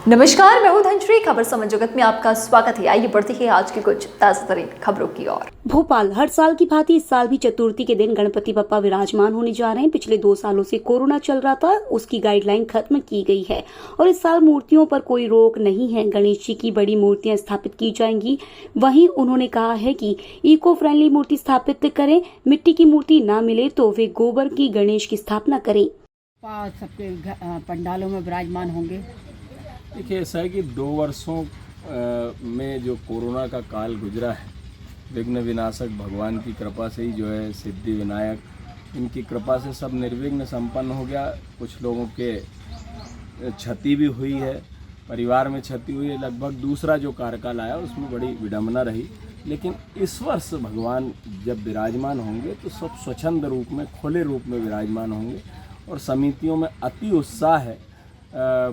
नमस्कार, मैं हूं धनश्री। खबर समझ जगत में आपका स्वागत है। आइए बढ़ते हैं आज की कुछ ताजा तरीन खबरों की ओर। भोपाल हर साल की भांति इस साल भी चतुर्थी के दिन गणपति बप्पा विराजमान होने जा रहे हैं। पिछले 2 सालों से कोरोना चल रहा था, उसकी गाइडलाइन खत्म की गई है और इस साल मूर्तियों पर कोई रोक नहीं है। गणेश जी की बड़ी मूर्तियां स्थापित की जाएंगी। वहीं उन्होंने कहा है कि इको फ्रेंडली मूर्ति स्थापित करें, मिट्टी की मूर्ति न मिले तो वे गोबर की गणेश की स्थापना करें। सबके पंडालों में विराजमान होंगे। देखिए, ऐसा है कि 2 वर्षों में जो कोरोना का काल गुजरा है, विघ्न विनाशक भगवान की कृपा से ही जो है, सिद्धि विनायक इनकी कृपा से सब निर्विघ्न संपन्न हो गया। कुछ लोगों के क्षति भी हुई है, परिवार में क्षति हुई है। लगभग दूसरा जो कार्यकाल आया उसमें बड़ी विडंबना रही। लेकिन इस वर्ष भगवान जब विराजमान होंगे तो सब स्वच्छंद रूप में, खुले रूप में विराजमान होंगे और समितियों में अति उत्साह है।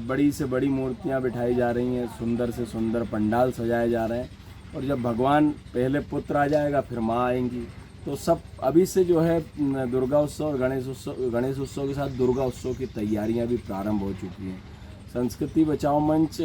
बड़ी से बड़ी मूर्तियां बिठाई जा रही हैं, सुंदर से सुंदर पंडाल सजाए जा रहे हैं। और जब भगवान पहले पुत्र आ जाएगा, फिर माँ आएंगी, तो सब अभी से जो है दुर्गा उत्सव और गणेश उत्सव के साथ दुर्गा उत्सव की तैयारियां भी प्रारंभ हो चुकी हैं। संस्कृति बचाओ मंच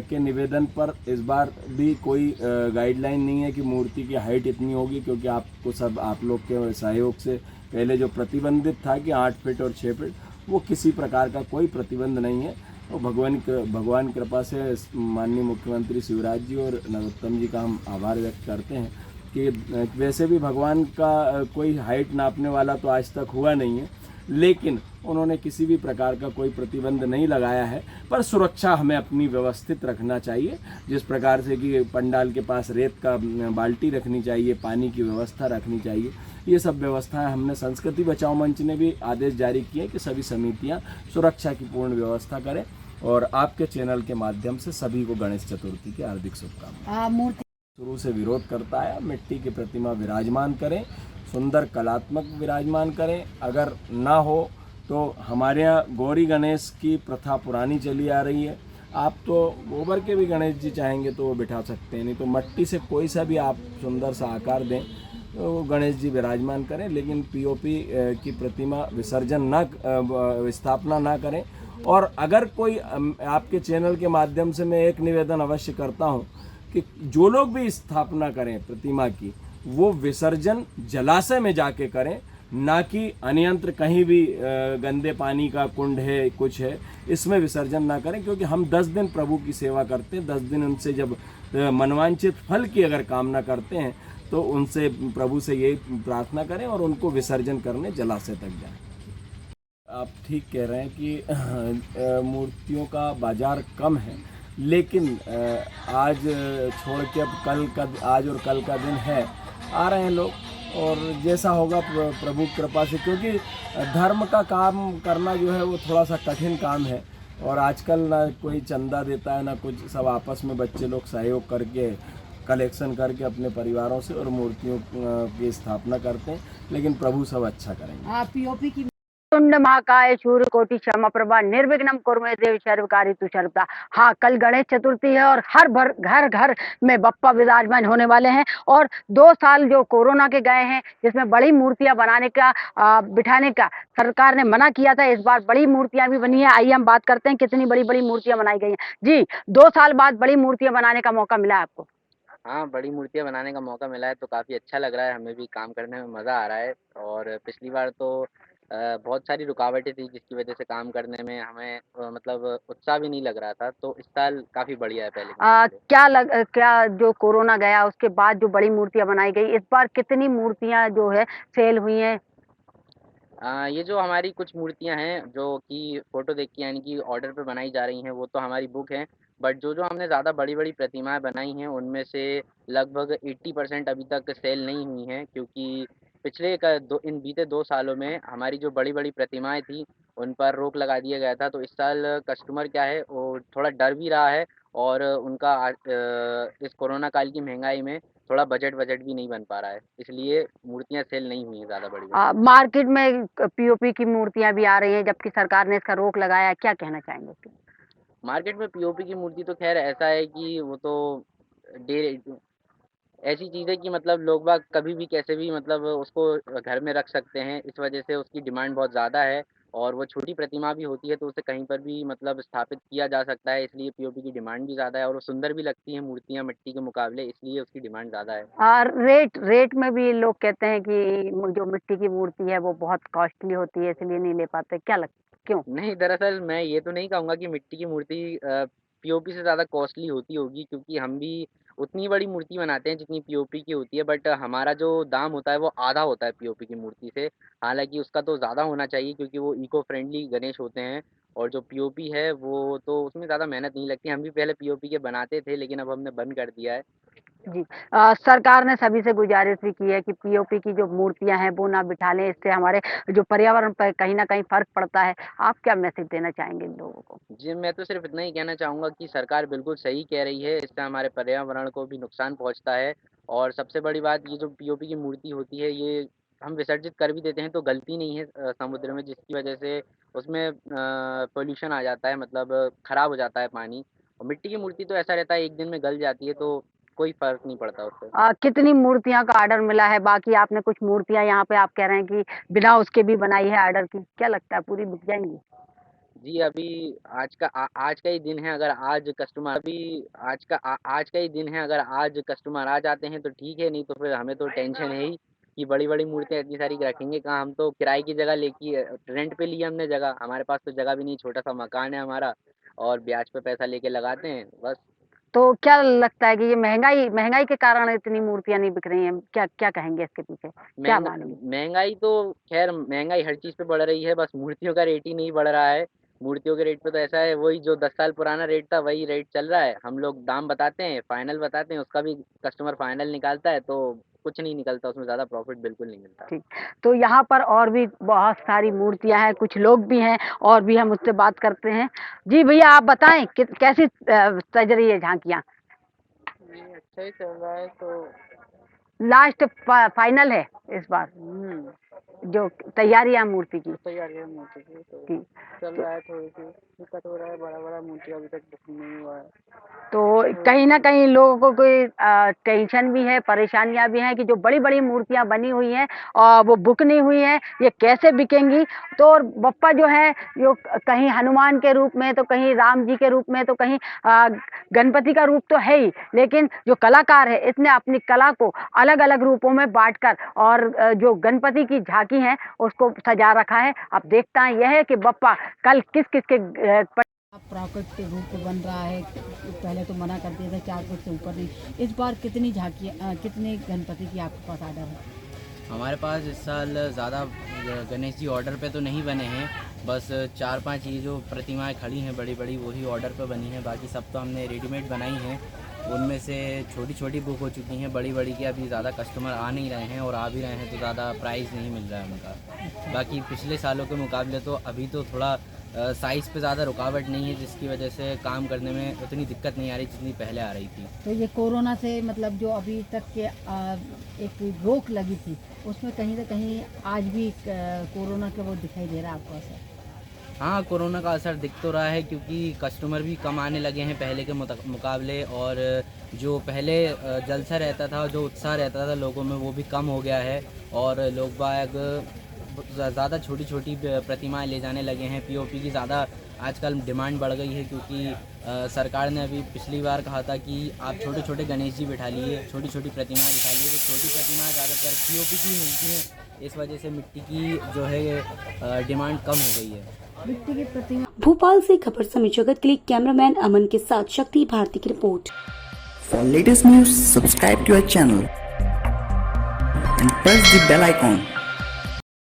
के निवेदन पर इस बार भी कोई गाइडलाइन नहीं है कि मूर्ति की हाइट इतनी होगी, क्योंकि आप लोग के सहयोग से पहले जो प्रतिबंधित था कि 8 फीट और 6 फीट, वो किसी प्रकार का कोई प्रतिबंध नहीं है। तो भगवान कृपा से माननीय मुख्यमंत्री शिवराज जी और नरोत्तम जी का हम आभार व्यक्त करते हैं कि वैसे भी भगवान का कोई हाइट नापने वाला तो आज तक हुआ नहीं है, लेकिन उन्होंने किसी भी प्रकार का कोई प्रतिबंध नहीं लगाया है। पर सुरक्षा हमें अपनी व्यवस्थित रखना चाहिए, जिस प्रकार से कि पंडाल के पास रेत का बाल्टी रखनी चाहिए, पानी की व्यवस्था रखनी चाहिए। ये सब व्यवस्थाएं हमने संस्कृति बचाओ मंच ने भी आदेश जारी किए कि सभी समितियां सुरक्षा की पूर्ण व्यवस्था करें। और आपके चैनल के माध्यम से सभी को गणेश चतुर्थी की हार्दिक शुभकामनाएं। शुरू से विरोध करता है, मिट्टी की प्रतिमा विराजमान करें, सुंदर कलात्मक विराजमान करें। अगर ना हो तो हमारे यहाँ गौरी गणेश की प्रथा पुरानी चली आ रही है। आप तो गोबर के भी गणेश जी चाहेंगे तो वो बिठा सकते हैं, नहीं तो मिट्टी से कोई सा भी आप सुंदर सा आकार दें तो गणेश जी विराजमान करें। लेकिन पीओपी की प्रतिमा विसर्जन स्थापना ना करें। और अगर कोई आपके चैनल के माध्यम से मैं एक निवेदन अवश्य करता हूं कि जो लोग भी स्थापना करें प्रतिमा की, वो विसर्जन जलाशय में जाके करें, ना कि अन्यंत्र कहीं भी गंदे पानी का कुंड है, कुछ है, इसमें विसर्जन ना करें। क्योंकि हम 10 दिन प्रभु की सेवा करते हैं, 10 दिन उनसे जब मनवांछित फल की अगर कामना करते हैं तो उनसे प्रभु से ये प्रार्थना करें और उनको विसर्जन करने जलाशय तक जाएं। आप ठीक कह रहे हैं कि मूर्तियों का बाजार कम है, लेकिन आज छोड़ के अब आज और कल का दिन है, आ रहे हैं लोग। और जैसा होगा प्रभु कृपा से, क्योंकि धर्म का काम करना जो है वो थोड़ा सा कठिन काम है। और आजकल ना कोई चंदा देता है ना कुछ, सब आपस में बच्चे लोग सहयोग करके कलेक्शन करके अपने परिवारों से और मूर्तियों की स्थापना करते हैं। लेकिन प्रभु सब अच्छा करेंगे। पीओपी की तुंड महाकाय सूर्य कोटि क्षमा प्रभा निर्विघ्नम कुरुमे देव सर्वकार्येषु सर्वदा। हाँ, कल गणेश चतुर्थी है और घर घर में बप्पा विराजमान होने वाले हैं। और 2 साल जो कोरोना के गए हैं, जिसमें बड़ी मूर्तियां बनाने का बिठाने का सरकार ने मना किया था, इस बार बड़ी मूर्तियां भी बनी है। आइए हम बात करते हैं कितनी बड़ी बड़ी मूर्तियां बनाई गई हैं। जी, 2 साल बाद बड़ी मूर्तियां बनाने का मौका मिला आपको। हाँ, बड़ी मूर्तियाँ बनाने का मौका मिला है तो काफ़ी अच्छा लग रहा है, हमें भी काम करने में मज़ा आ रहा है। और पिछली बार तो बहुत सारी रुकावटें थी जिसकी वज़ह से काम करने में हमें मतलब उत्साह भी नहीं लग रहा था, तो इस साल काफ़ी बढ़िया है पहले के मुकाबले। क्या जो कोरोना गया उसके बाद जो बड़ी मूर्तियां बनाई गई, इस बार कितनी मूर्तियां जो है सेल हुई हैं? ये जो हमारी कुछ मूर्तियाँ हैं जो कि फ़ोटो देख के यानी कि ऑर्डर पे बनाई जा रही हैं, वो तो हमारी बुक हैं। बट जो हमने ज़्यादा बड़ी-बड़ी प्रतिमाएँ बनाई हैं, उनमें से लगभग 80% अभी तक सेल नहीं हुई हैं, क्योंकि पिछले क दो इन बीते 2 सालों में हमारी जो बड़ी-बड़ी प्रतिमाएँ थीं, उन पर रोक लगा दिया गया था। तो इस साल कस्टमर क्या है, वो थोड़ा डर भी रहा है और उनका इस कोरोना काल की महँगाई में थोड़ा बजट भी नहीं बन पा रहा है। इसलिए मूर्तियाँ सेल नहीं हुई हैं ज़्यादा बड़ी-बड़ी। मार्केट में पीओपी की मूर्तियां भी आ रही हैं, जबकि सरकार ने इसका रोक लगाया है। क्या कहना चाहेंगे उसके? मार्केट में पीओपी की मूर्ति तो ख़ैर ऐसा है कि वो तो डे ऐसी चीज़ है कि मतलब लोग बाग कभी भी कैसे भी मतलब उसको घर में रख सकते हैं, इस वजह से उसकी डिमांड बहुत ज़्यादा है। और वो छोटी प्रतिमा भी होती है तो उसे कहीं पर भी मतलब स्थापित किया जा सकता है, इसलिए पीओपी की डिमांड भी ज़्यादा है और वो सुंदर भी लगती हैं मूर्तियाँ मिट्टी के मुकाबले, इसलिए उसकी डिमांड ज़्यादा है। और रेट रेट में भी लोग कहते हैं कि जो मिट्टी की मूर्ति है वो बहुत कॉस्टली होती है इसलिए नहीं ले पाते, क्या लगता क्यों? नहीं, दरअसल मैं ये तो नहीं कहूँगा कि मिट्टी की मूर्ति पीओपी से ज़्यादा कॉस्टली होती होगी, क्योंकि हम भी उतनी बड़ी मूर्ति बनाते हैं जितनी पीओपी की होती है, बट हमारा जो दाम होता है वो आधा होता है पीओपी की मूर्ति से। हालाँकि उसका तो ज़्यादा होना चाहिए क्योंकि वो इको फ्रेंडली गणेश होते हैं और जो पीओपी है वो तो उसमें ज़्यादा मेहनत नहीं लगती। हम भी पहले पीओपी के बनाते थे लेकिन अब हमने बंद कर दिया है। जी। सरकार ने सभी से गुजारिश भी की है कि पीओपी की जो मूर्तियाँ हैं वो ना बिठा लें, इससे हमारे जो पर्यावरण पर कहीं न कहीं फ़र्क पड़ता है। आप क्या मैसेज देना चाहेंगे इन लोगों को? जी, मैं तो सिर्फ़ इतना ही कहना चाहूँगा कि सरकार बिल्कुल सही कह रही है, इससे हमारे पर्यावरण को भी नुकसान पहुँचता है और सबसे बड़ी बात ये जो पीओपी की मूर्ति होती है, ये हम विसर्जित कर भी देते हैं तो गलती नहीं है समुद्र में, जिसकी वजह से उसमें पॉल्यूशन आ जाता है, मतलब ख़राब हो जाता है पानी। और मिट्टी की मूर्ति तो ऐसा रहता है 1 दिन में गल जाती है तो कोई फ़र्क नहीं पड़ता उससे। कितनी मूर्तियाँ का ऑर्डर मिला है? बाकी आपने कुछ मूर्तियाँ यहाँ पे आप कह रहे हैं कि बिना उसके भी बनाई है ऑर्डर की, क्या लगता है पूरी बिक जाएँगी? जी, अभी आज का ही दिन है, अगर आज का ही दिन है, अगर आज कस्टमर आ जाते हैं तो ठीक है, नहीं तो फिर हमें तो टेंशन है ही कि बड़ी-बड़ी मूर्तियाँ इतनी सारी रखेंगे कहाँ, हम तो किराए की जगह रेंट पे ली है हमने जगह, हमारे पास तो जगह भी नहीं, छोटा-सा मकान है हमारा और ब्याज पे पैसा लेके लगाते हैं, बस। तो क्या लगता है कि ये महँगाई महँगाई के कारण इतनी मूर्तियाँ नहीं बिक रही हैं? क्या क्या कहेंगे इसके पीछे? क्या महँगा मानेंगे? महँगाई तो ख़ैर महँगाई हर चीज़ पे बढ़ रही है, बस मूर्तियों का रेट ही नहीं बढ़ रहा है। मूर्तियों के रेट पे तो ऐसा है वही जो 10 साल पुराना रेट था वही रेट चल रहा है। हम लोग दाम बताते हैं, फाइनल बताते हैं, उसका भी कस्टमर फाइनल निकालता है तो कुछ नहीं निकलता, उसमें ज़्यादा प्रॉफ़िट बिल्कुल नहीं मिलता। ठीक। तो यहाँ पर और भी बहुत सारी मूर्तियाँ हैं, कुछ लोग भी हैं और भी हम उससे बात करते हैं। जी भैया आप बताएँ कि कैसी सज रही है झाँकियाँ? अच्छा ही चल रहा है तो लास्ट फाइनल है इस बार जो तैयारियां मूर्ति की तैयारी है मूर्ति की तो की चल तो, रहा है, थोड़ी-सी दिक्कत हो रहा है, बड़ा-बड़ा मूर्ति अभी तक बुक नहीं हुआ है। तो कहीं ना कहीं लोगों को कोई टेंशन भी है, परेशानियां भी हैं कि जो बड़ी बड़ी मूर्तियां बनी हुई हैं और वो बुक नहीं हुई हैं, ये कैसे बिकेंगी। तो और बप्पा जो है जो कहीं हनुमान के रूप में तो कहीं राम जी के रूप में तो कहीं गणपति का रूप तो है ही, लेकिन जो कलाकार है इसने अपनी कला को अलग अलग रूपों में बांटकर और जो गणपति की झांकी है उसको सजा रखा है। अब देखता है यह है कि बप्पा कल किस किस के प्राकृतिक रूप बन रहा है। पहले तो मना कर दिया था 4 फुट से ऊपर नहीं। इस बार कितनी झांकियाँ कितने गणपति की आपके पास ऑर्डर है? हमारे पास इस साल ज़्यादा गणेश जी ऑर्डर पे तो नहीं बने हैं, बस 4-5 ये जो प्रतिमाएं खड़ी हैं बड़ी बड़ी वही ऑर्डर पे बनी हैं, बाकी सब तो हमने रेडीमेड बनाई हैं। उनमें से छोटी छोटी बुक हो चुकी हैं, बड़ी बड़ी के अभी ज़्यादा कस्टमर आ नहीं रहे हैं और आ भी रहे हैं तो ज़्यादा प्राइस नहीं मिल रहा है उनका। बाकी पिछले सालों के मुकाबले तो अभी तो थोड़ा साइज़ पे ज़्यादा रुकावट नहीं है, जिसकी वजह से काम करने में उतनी दिक्कत नहीं आ रही जितनी पहले आ रही थी। तो ये कोरोना से मतलब जो अभी तक के एक रोक लगी थी उसमें कहीं ना कहीं आज भी कोरोना के वो दिखाई दे रहा है आपको असर? हाँ, कोरोना का असर दिख तो रहा है क्योंकि कस्टमर भी कम आने लगे हैं पहले के मुकाबले, और जो पहले जलसा रहता था, जो उत्साह रहता था लोगों में वो भी कम हो गया है और लोग बाग ज़्यादा छोटी छोटी प्रतिमाएं ले जाने लगे हैं। पीओपी की ज़्यादा आजकल डिमांड बढ़ गई है क्योंकि सरकार ने अभी पिछली बार कहा था कि आप छोटे छोटे गणेश जी बिठा लिए, छोटी छोटी प्रतिमाएं बिठा लिए, तो छोटी प्रतिमाएं ज़्यादातर पीओपी की मिलती हैं, इस वजह से मिट्टी की जो है डिमांड कम हो गई है। मिट्टी की प्रतिमा। भोपाल से खबर समय जगत के लिए कैमरामैन अमन के साथ शक्ति भारती की report. For latest news, subscribe to our channel and press the bell icon.